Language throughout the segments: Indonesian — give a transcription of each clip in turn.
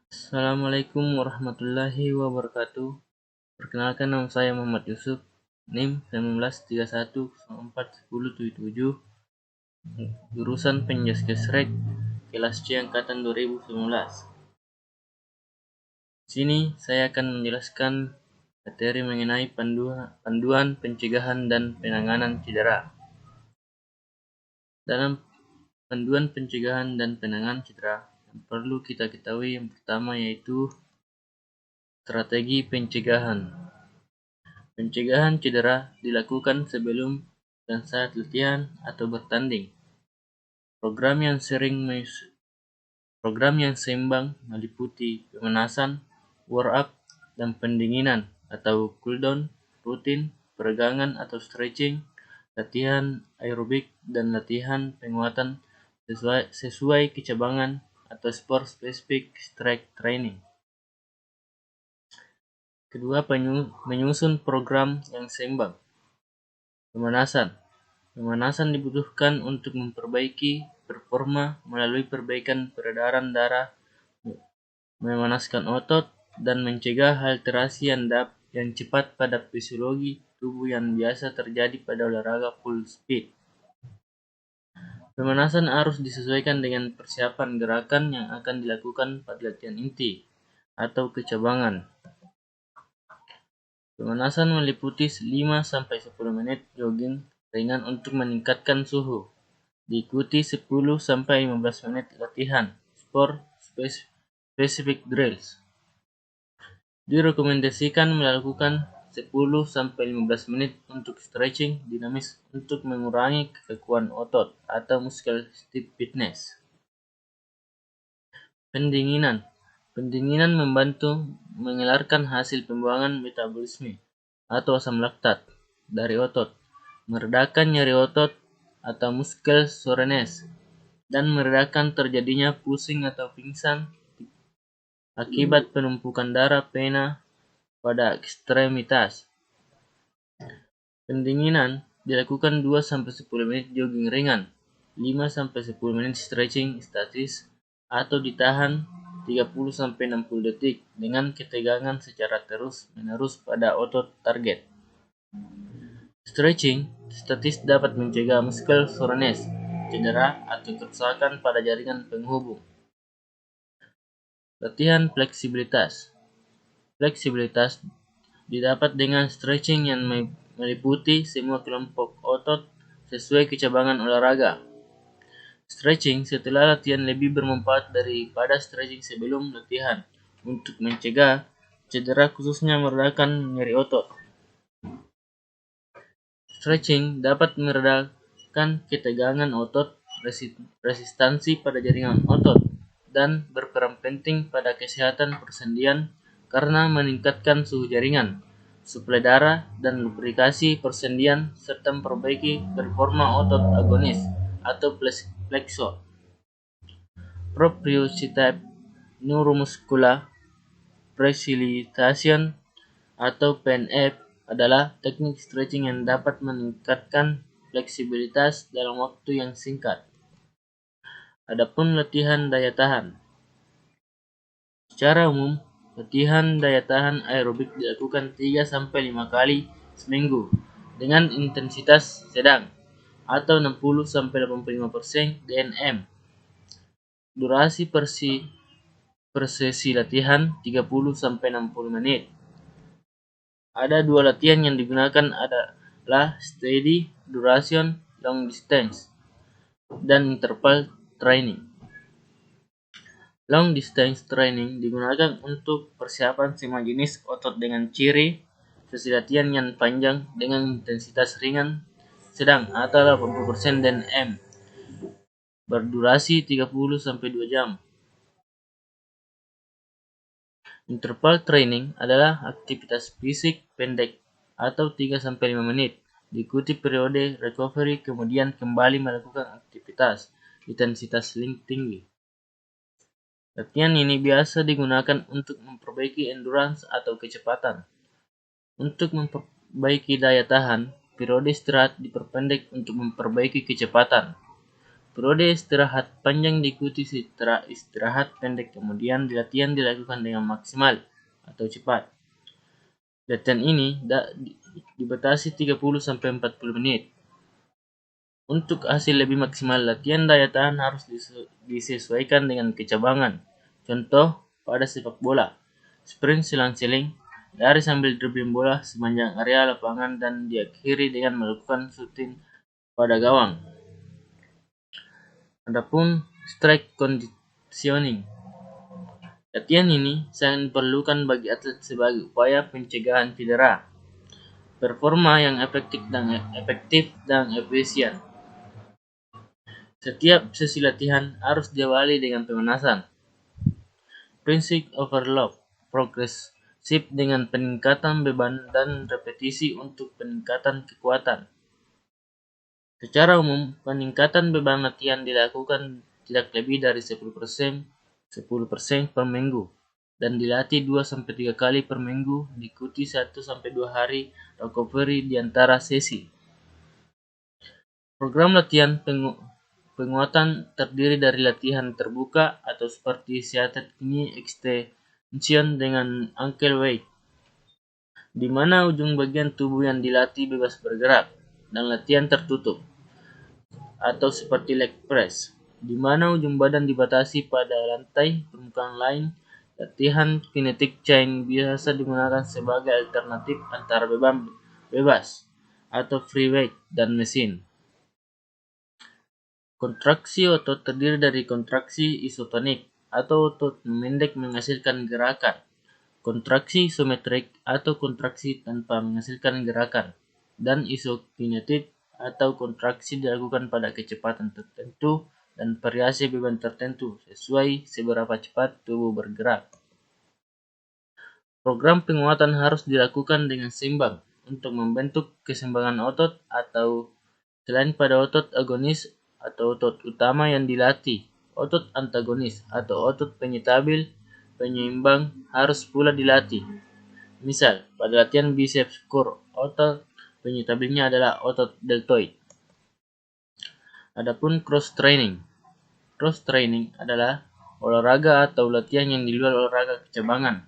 Assalamualaikum warahmatullahi wabarakatuh. Perkenalkan, nama saya Muhammad Yusuf, NIM 1931041077, jurusan Penjaskesrek, kelas C angkatan 2019. Sini saya akan menjelaskan materi mengenai panduan pencegahan dan penanganan cedera. Dalam panduan pencegahan dan penanganan cedera, yang perlu kita ketahui yang pertama yaitu strategi pencegahan. Pencegahan cedera dilakukan sebelum dan saat latihan atau bertanding. Program yang seimbang meliputi pemanasan, warm-up, dan pendinginan atau cool-down, rutin, peregangan atau stretching, latihan aerobik, dan latihan penguatan sesuai kecabangan atau sport-specific strength training. Kedua, menyusun program yang seimbang. Pemanasan. Pemanasan dibutuhkan untuk memperbaiki performa melalui perbaikan peredaran darah, memanaskan otot, dan mencegah alterasi yang cepat pada fisiologi tubuh yang biasa terjadi pada olahraga full speed. Pemanasan harus disesuaikan dengan persiapan gerakan yang akan dilakukan pada latihan inti atau kecabangan. Pemanasan meliputi 5-10 menit jogging ringan untuk meningkatkan suhu, diikuti 10-15 menit latihan sport specific drills. Direkomendasikan melakukan 10-15 menit untuk stretching dinamis untuk mengurangi kekakuan otot atau muscle stiffness. Pendinginan membantu mengeluarkan hasil pembuangan metabolisme atau asam laktat dari otot, meredakan nyeri otot atau muscle soreness, dan meredakan terjadinya pusing atau pingsan akibat penumpukan darah pena pada ekstremitas. Pendinginan dilakukan 2-10 menit jogging ringan, 5-10 menit stretching statis, atau ditahan 30-60 detik dengan ketegangan secara terus-menerus pada otot target. Stretching statis dapat mencegah muscle soreness, cedera, atau kerusakan pada jaringan penghubung. Latihan fleksibilitas. Fleksibilitas didapat dengan stretching yang meliputi semua kelompok otot sesuai kecabangan olahraga. Stretching setelah latihan lebih bermanfaat daripada stretching sebelum latihan untuk mencegah cedera, khususnya meredakan nyeri otot. Stretching dapat meredakan ketegangan otot, resistansi pada jaringan otot, dan berperan penting pada kesehatan persendian karena meningkatkan suhu jaringan, suplai darah, dan lubrikasi persendian serta memperbaiki performa otot agonis atau flexor. Proprioceptive neuromuscular facilitation atau PNF adalah teknik stretching yang dapat meningkatkan fleksibilitas dalam waktu yang singkat. Adapun latihan daya tahan. Secara umum, latihan daya tahan aerobik dilakukan 3-5 kali seminggu dengan intensitas sedang atau 60-85% DNM. Durasi per sesi latihan 30-60 menit. Ada dua latihan yang digunakan adalah steady duration long distance dan interval training. Long distance training digunakan untuk persiapan semua jenis otot dengan ciri sesi latihan yang panjang dengan intensitas ringan, sedang atau 80% DNM, berdurasi 30-2 jam. Interval training adalah aktivitas fisik pendek atau 3-5 menit, diikuti periode recovery kemudian kembali melakukan aktivitas intensitas tinggi. Latihan ini biasa digunakan untuk memperbaiki endurance atau kecepatan. Untuk memperbaiki daya tahan, periode istirahat diperpendek untuk memperbaiki kecepatan. Periode istirahat panjang diikuti setelah istirahat pendek, kemudian latihan dilakukan dengan maksimal atau cepat. Latihan ini dibatasi 30-40 menit. Untuk hasil lebih maksimal, latihan daya tahan harus disesuaikan dengan kecabangan. Contoh, pada sepak bola, sprint selang-seling, lari sambil dribbling bola sepanjang area lapangan, dan diakhiri dengan melakukan shooting pada gawang. Adapun strike conditioning, latihan ini sangat diperlukan bagi atlet sebagai upaya pencegahan cedera, performa yang efektif dan efisien. Setiap sesi latihan harus diawali dengan pemanasan. Prinsip overload progresif dengan peningkatan beban dan repetisi untuk peningkatan kekuatan. Secara umum, peningkatan beban latihan dilakukan tidak lebih dari 10% per minggu dan dilatih 2-3 kali per minggu, diikuti 1-2 hari recovery di antara sesi. Program latihan penguatan terdiri dari latihan terbuka atau seperti seated knee extension dengan ankle weight, di mana ujung bagian tubuh yang dilatih bebas bergerak, dan latihan tertutup atau seperti leg press, di mana ujung badan dibatasi pada lantai permukaan lain. Latihan kinetic chain biasa digunakan sebagai alternatif antara beban bebas atau free weight dan mesin. Kontraksi otot terdiri dari kontraksi isotonik atau otot memendek menghasilkan gerakan, kontraksi isometrik atau kontraksi tanpa menghasilkan gerakan, dan isokinetik atau kontraksi dilakukan pada kecepatan tertentu dan variasi beban tertentu sesuai seberapa cepat tubuh bergerak. Program penguatan harus dilakukan dengan seimbang untuk membentuk keseimbangan otot atau selain pada otot agonis atau otot utama yang dilatih, otot antagonis atau otot penyeimbang harus pula dilatih. Misal, pada latihan biceps core, otot penyetabilnya adalah otot deltoid. Adapun cross training. Cross training adalah olahraga atau latihan yang di luar olahraga kecabangan.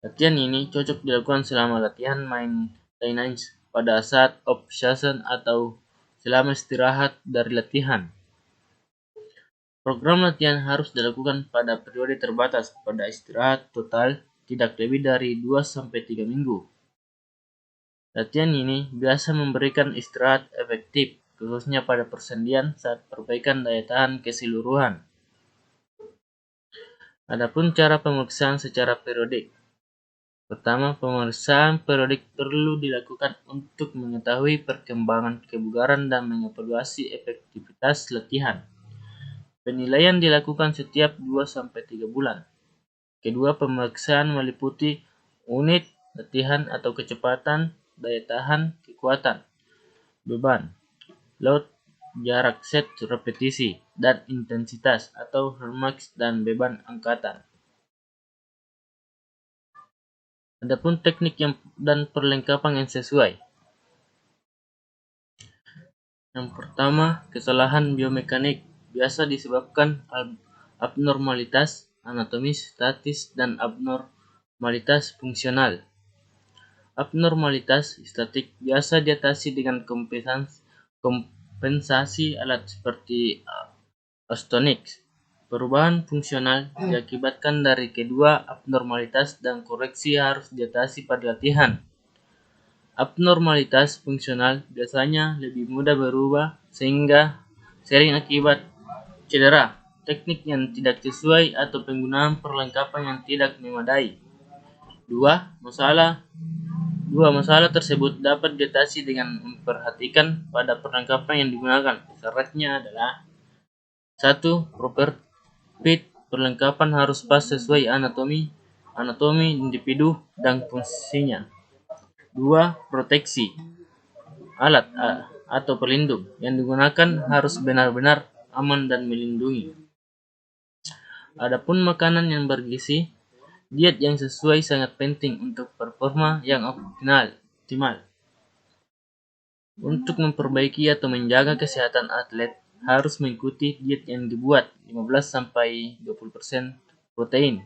Latihan ini cocok dilakukan selama latihan maintenance, pada saat off season, atau selama istirahat dari latihan. Program latihan harus dilakukan pada periode terbatas pada istirahat total tidak lebih dari 2-3 minggu. Latihan ini biasa memberikan istirahat efektif, khususnya pada persendian saat perbaikan daya tahan keseluruhan. Adapun cara pemeriksaan secara periodik. Pertama, pemeriksaan periodik perlu dilakukan untuk mengetahui perkembangan kebugaran dan mengevaluasi efektivitas latihan. Penilaian dilakukan setiap 2-3 bulan. Kedua, pemeriksaan meliputi unit latihan atau kecepatan, daya tahan, kekuatan, beban, load, jarak set repetisi, dan intensitas atau max dan beban angkatan. Adapun teknik dan perlengkapan yang sesuai. Yang pertama, kesalahan biomekanik biasa disebabkan abnormalitas anatomis statis dan abnormalitas fungsional. Abnormalitas statik biasa diatasi dengan kompensasi alat seperti Osteonics. Perubahan fungsional diakibatkan dari kedua abnormalitas dan koreksi harus diatasi pada latihan. Abnormalitas fungsional biasanya lebih mudah berubah sehingga sering akibat cedera, teknik yang tidak sesuai, atau penggunaan perlengkapan yang tidak memadai. Dua masalah tersebut dapat diatasi dengan memperhatikan pada perlengkapan yang digunakan. Syaratnya adalah 1. Proper fit. Perlengkapan harus pas sesuai anatomi individu dan fungsinya. 2. Proteksi. Alat atau pelindung yang digunakan harus benar-benar aman dan melindungi. Adapun makanan yang bergizi, diet yang sesuai sangat penting untuk performa yang optimal. Untuk memperbaiki atau menjaga kesehatan atlet, harus mengikuti diet yang dibuat 15-20% protein,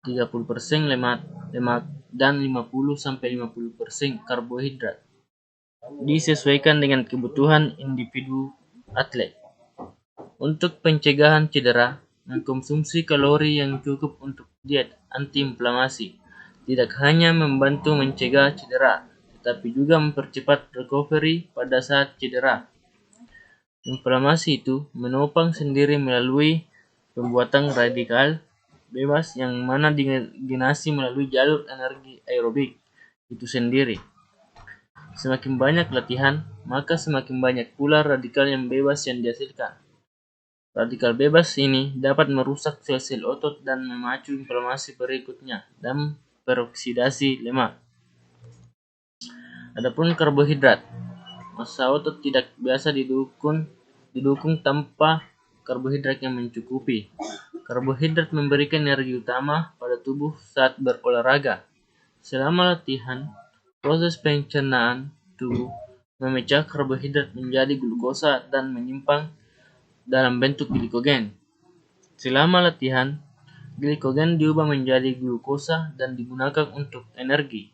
30% lemak, dan 50-50% karbohidrat. Disesuaikan dengan kebutuhan individu atlet. Untuk pencegahan cedera, mengkonsumsi kalori yang cukup untuk diet antiinflamasi tidak hanya membantu mencegah cedera, tetapi juga mempercepat recovery pada saat cedera. Inflamasi itu menopang sendiri melalui pembuatan radikal bebas yang mana digenasi melalui jalur energi aerobik itu sendiri. Semakin banyak latihan, maka semakin banyak pula radikal yang bebas yang dihasilkan. Radikal bebas ini dapat merusak sel-sel otot dan memacu inflamasi berikutnya dan peroksidasi lemak. Adapun karbohidrat, massa otot tidak biasa didukung tanpa karbohidrat yang mencukupi. Karbohidrat memberikan energi utama pada tubuh saat berolahraga. Selama latihan, proses pencernaan tubuh memecah karbohidrat menjadi glukosa dan menyimpan dalam bentuk glikogen. Selama latihan, glikogen diubah menjadi glukosa dan digunakan untuk energi.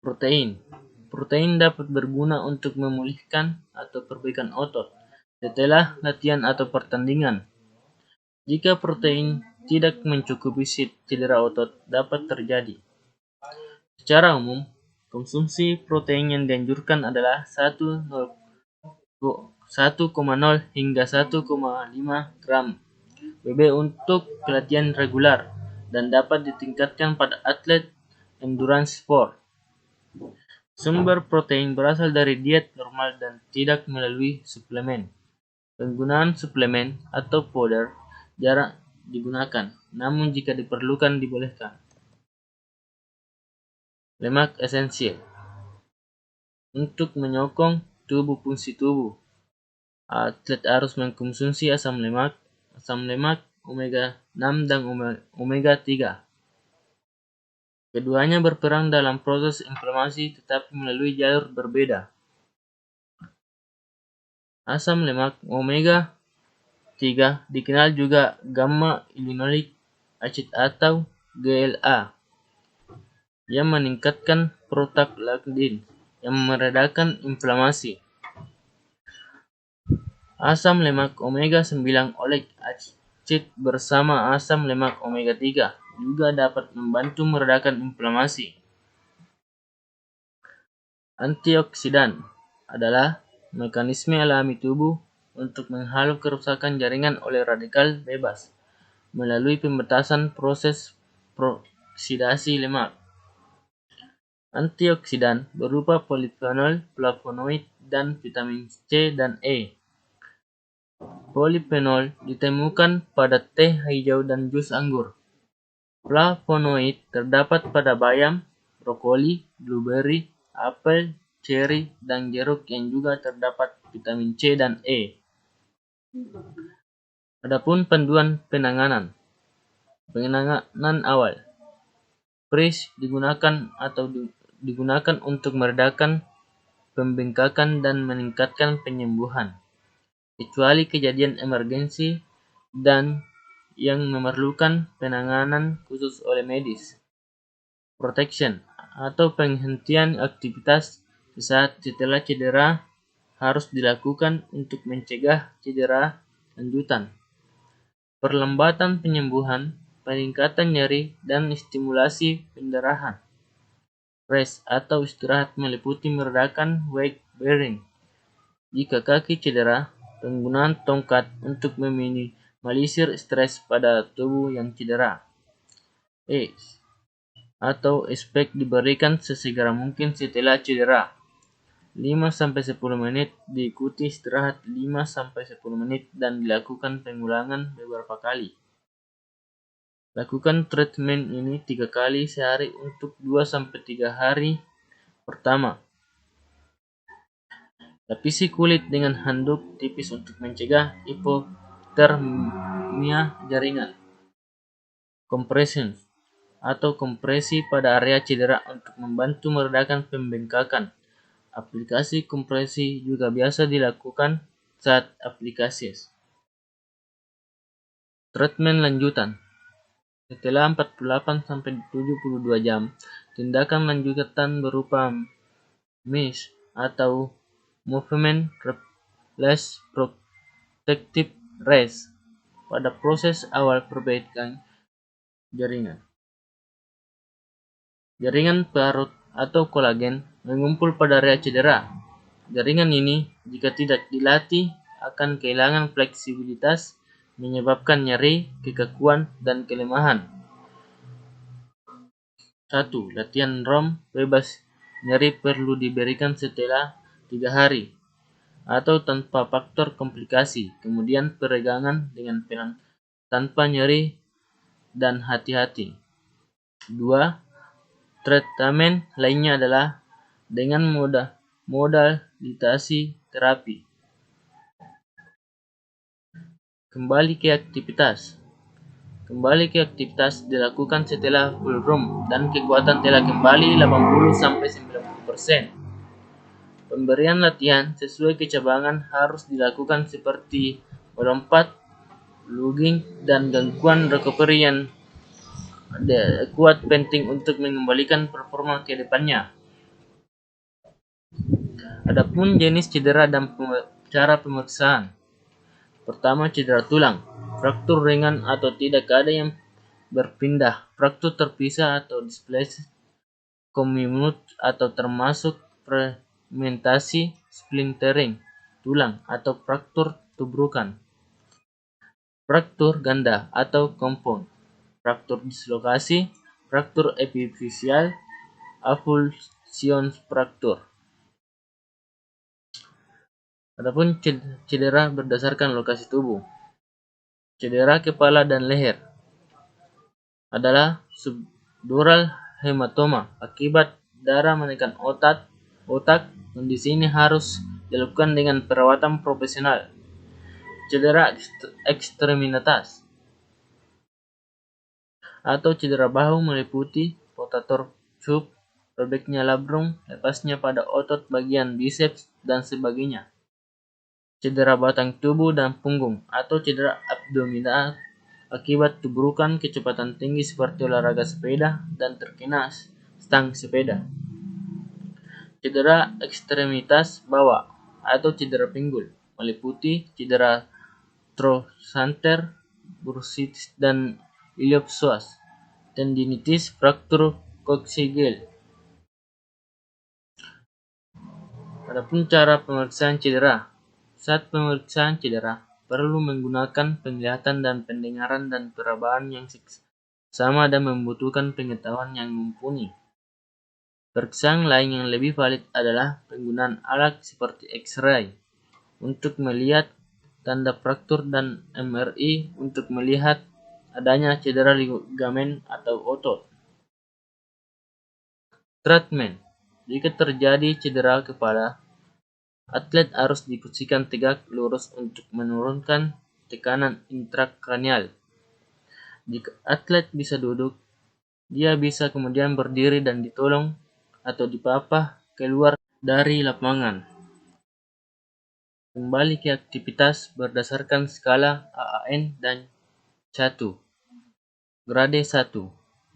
Protein dapat berguna untuk memulihkan atau perbaikan otot setelah latihan atau pertandingan. Jika protein tidak mencukupi, cedera otot dapat terjadi. Secara umum, konsumsi protein yang dianjurkan adalah 1,0 hingga 1,5 gram BB untuk latihan regular dan dapat ditingkatkan pada atlet endurance sport. Sumber protein berasal dari diet normal dan tidak melalui suplemen. Penggunaan suplemen atau powder jarang digunakan, namun jika diperlukan dibolehkan. Lemak esensial. Untuk menyokong fungsi tubuh, atlet harus mengkonsumsi asam lemak omega 6 dan omega 3. Keduanya berperan dalam proses inflamasi tetapi melalui jalur berbeda. Asam lemak omega 3 dikenal juga gamma linolenic acid atau GLA yang meningkatkan prostaglandin yang meredakan inflamasi. Asam lemak omega 9 oleic acid bersama asam lemak omega 3 juga dapat membantu meredakan inflamasi. Antioksidan adalah mekanisme alami tubuh untuk menghalau kerusakan jaringan oleh radikal bebas melalui pembatasan proses proksidasi lemak. Antioksidan berupa polifenol, flavonoid, dan vitamin C dan E. Polifenol ditemukan pada teh hijau dan jus anggur. Flavonoid terdapat pada bayam, brokoli, blueberry, apel, ceri, dan jeruk yang juga terdapat vitamin C dan E. Adapun panduan penanganan awal. Freeze digunakan untuk meredakan pembengkakan dan meningkatkan penyembuhan, kecuali kejadian emergensi dan yang memerlukan penanganan khusus oleh medis. Protection atau penghentian aktivitas sesaat setelah cedera harus dilakukan untuk mencegah cedera lanjutan. Perlambatan penyembuhan, peningkatan nyeri, dan stimulasi pendarahan. Rest atau istirahat meliputi meredakan weight bearing. Jika kaki cedera, penggunaan tongkat untuk meminimalisir stres pada tubuh yang cedera. Atau SPEC diberikan sesegera mungkin setelah cedera. 5-10 menit diikuti istirahat 5-10 menit dan dilakukan pengulangan beberapa kali. Lakukan treatment ini 3 kali sehari untuk 2-3 hari pertama. Lapisi kulit dengan handuk tipis untuk mencegah hipotermia jaringan. Compression atau kompresi pada area cedera untuk membantu meredakan pembengkakan Aplikasi kompresi juga biasa dilakukan saat aplikasi. Treatment lanjutan. Setelah 48-72 jam, tindakan lanjutan berupa mesh atau movement replace protective rest pada proses awal perbaikan jaringan. Jaringan parut atau kolagen mengumpul pada area cedera. Jaringan ini, jika tidak dilatih, akan kehilangan fleksibilitas, menyebabkan nyeri, kekakuan, dan kelemahan. 1. Latihan ROM bebas nyeri perlu diberikan setelah 3 hari atau tanpa faktor komplikasi. Kemudian peregangan dengan pelan tanpa nyeri dan hati-hati. 2. Treatment lainnya adalah dengan modalitasi terapi. Kembali ke aktivitas. Kembali ke aktivitas dilakukan setelah full ROM dan kekuatan telah kembali 80-90%. Pemberian latihan sesuai kecabangan harus dilakukan seperti melompat, logging, dan gangguan recovery yang kuat penting untuk mengembalikan performa ke depannya. Adapun jenis cedera dan cara pemeriksaan. Pertama, cedera tulang. Fraktur ringan atau tidak ada yang berpindah. Fraktur terpisah atau displaced comminuted atau termasuk fragmentasi splintering tulang atau fraktur tubrukan. Fraktur ganda atau compound. Fraktur dislokasi, fraktur epifisial, avulsion fraktur. Adapun cedera berdasarkan lokasi tubuh. Cedera kepala dan leher adalah subdural hematoma akibat darah menekan otak. Kondisi ini harus dilakukan dengan perawatan profesional. Cedera ekstremitas atau cedera bahu meliputi rotator cuff, robeknya labrum, lepasnya pada otot bagian biceps, dan sebagainya. Cedera batang tubuh dan punggung atau cedera abdominal akibat tubrukan kecepatan tinggi seperti olahraga sepeda dan terkena stang sepeda. Cedera ekstremitas bawah atau cedera pinggul meliputi cedera trochanter, bursitis, dan iliopsoas, tendinitis, fraktur koksegel. Adapun cara pemeriksaan cedera. Saat pemeriksaan cedera, perlu menggunakan penglihatan dan pendengaran dan perabaan yang sama dan membutuhkan pengetahuan yang mumpuni. Pemeriksaan lain yang lebih valid adalah penggunaan alat seperti X-ray untuk melihat tanda fraktur dan MRI untuk melihat adanya cedera ligamen atau otot. Treatment. Jika terjadi cedera kepala, atlet harus diposisikan tegak lurus untuk menurunkan tekanan intrakranial. Jika atlet bisa duduk, dia bisa kemudian berdiri dan ditolong atau dipapah keluar dari lapangan. Kembali ke aktivitas berdasarkan skala AAN dan 1. Grade 1.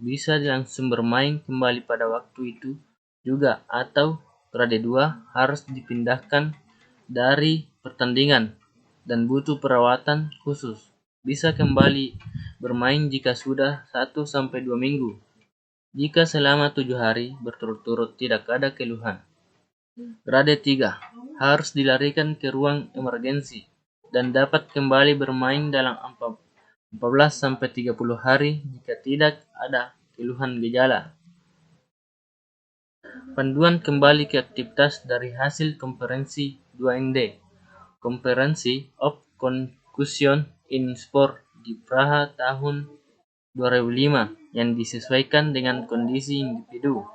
Bisa langsung bermain kembali pada waktu itu juga atau grade 2 harus dipindahkan dari pertandingan dan butuh perawatan khusus. Bisa kembali bermain jika sudah 1-2 minggu. Jika selama 7 hari berturut-turut tidak ada keluhan. Grade 3 harus dilarikan ke ruang emergensi dan dapat kembali bermain dalam 14-30 hari jika tidak ada keluhan gejala. Panduan kembali ke aktivitas dari hasil konferensi 2ND, Conference of Concussion in Sport di Praha tahun 2005 yang disesuaikan dengan kondisi individu.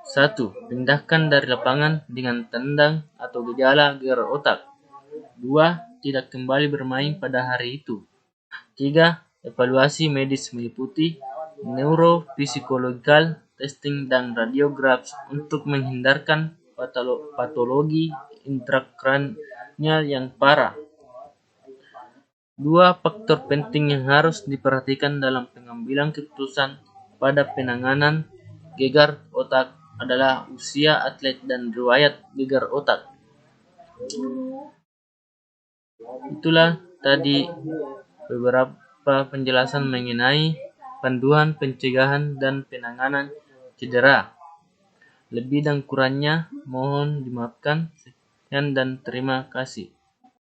1. Pindahkan dari lapangan dengan tendang atau gejala gear otak. 2. Tidak kembali bermain pada hari itu. 3. Evaluasi medis meliputi neurophysiological testing dan radiographs untuk menghindarkan patologi intrakranial yang parah. Dua faktor penting yang harus diperhatikan dalam pengambilan keputusan pada penanganan gegar otak adalah usia atlet dan riwayat gegar otak. Itulah tadi beberapa penjelasan mengenai panduan pencegahan dan penanganan cedera. Lebih dan kurangnya mohon dimaafkan. Sekian dan terima kasih.